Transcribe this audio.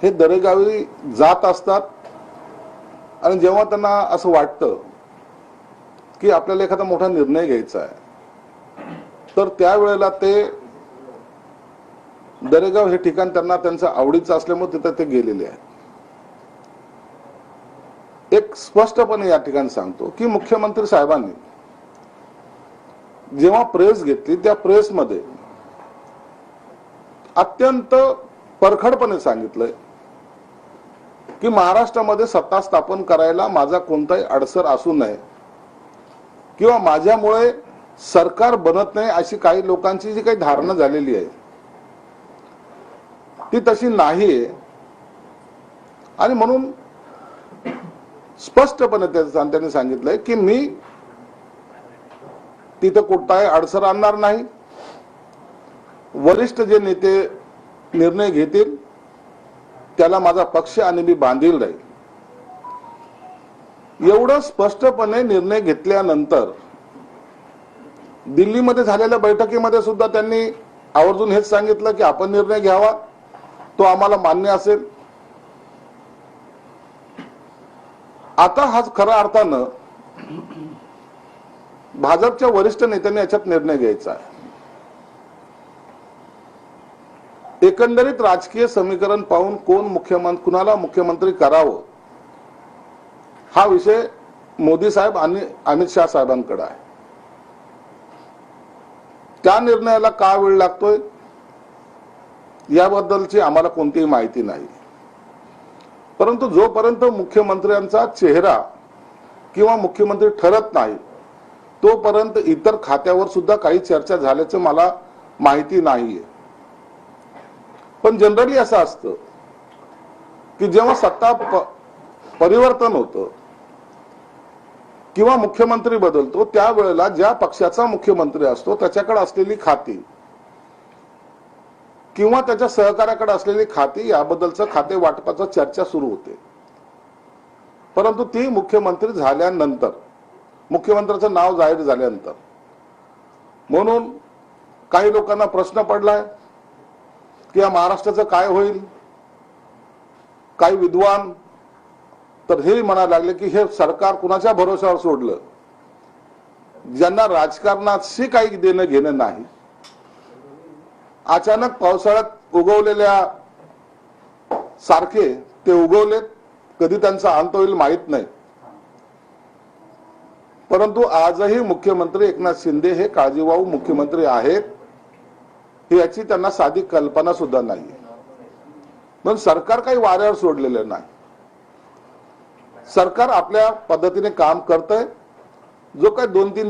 हे दरेगावी जात असतात आणि जेव्हा त्यांना असं वाटतं की आपल्याला एखादा मोठा निर्णय घ्यायचा आहे तर त्यावेळेला ते दरेगाव हे ठिकाण त्यांना त्यांचं आवडीचं असल्यामुळे तिथे ते गेलेले आहेत. एक स्पष्टपणे या ठिकाणी सांगतो की मुख्यमंत्री साहेबांनी जेव्हा प्रेस घेतली त्या प्रेसमध्ये अत्यंत परखडपणे सांगितलंय की महाराष्ट्रामध्ये सत्ता स्थापन करायला माझा कोणताही अडसर असू नये किंवा माझ्यामुळे सरकार बनत नाही अशी काही लोकांची जी काही धारणा झालेली आहे ती तशी नाहीये. आणि म्हणून स्पष्टपणे त्यांनी सांगितलंय की मी तिथे कोणताही अडसर आणणार नाही. वरिष्ठ जे नेते निर्णय घेतील त्याला माझा पक्ष आणि मी बांधील राहील. एवढं स्पष्टपणे निर्णय घेतल्यानंतर दिल्लीमध्ये झालेल्या बैठकीमध्ये सुद्धा त्यांनी आवर्जून हेच सांगितलं की आपण निर्णय घ्यावा, तो आम्हाला मान्य असेल. आता हा खऱ्या अर्थानं भाजपच्या वरिष्ठ नेत्यांनी याच्यात निर्णय घ्यायचा आहे. एकंदरीत राजकीय समीकरण पाहून कुणाला मुख्यमंत्री करावं हा विषय मोदी साहेब आणि अमित शाह साहेबांकडे आहे. त्या निर्णयाला का वेळ लागतोय याबद्दलची आम्हाला कोणतीही माहिती नाही. परंतु जोपर्यंत मुख्यमंत्र्यांचा चेहरा किंवा मुख्यमंत्री ठरत नाही तोपर्यंत इतर खात्यावर सुद्धा काही चर्चा झाल्याचं मला माहिती नाहीये. पण जनरली असं असतं की जेव्हा सत्ता परिवर्तन होतं किंवा मुख्यमंत्री बदलतो त्यावेळेला ज्या पक्षाचा मुख्यमंत्री असतो त्याच्याकडे असलेली खाती किंवा त्याच्या सहकार्याकडे असलेली खाती याबद्दलचं खाते वाटपाची चर्चा सुरू होते. परंतु ती मुख्यमंत्री झाल्यानंतर मुख्यमंत्र्याचं नाव जाहीर झाल्यानंतर म्हणून काही लोकांना प्रश्न पडलाय की या महाराष्ट्राचं काय होईल. काही विद्वान तर हे म्हणायला लागले की हे सरकार कुणाच्या भरोशावर सोडलं ज्यांना राजकारणाशी काही देणं घेणं नाही. अचानक पावसाळ्यात उगवलेल्या सारखे ते उगवलेत, कधी त्यांचा अंत होईल माहित नाही. परंतु आजही मुख्यमंत्री एकनाथ शिंदे हे काळजीवाहू मुख्यमंत्री आहेत याची त्यांना साधी कल्पना सुद्धा नाही. पण सरकार काही वाऱ्यावर सोडलेलं नाही. सरकार आपल्या पद्धतीने काम करतंय. जो काही 2-3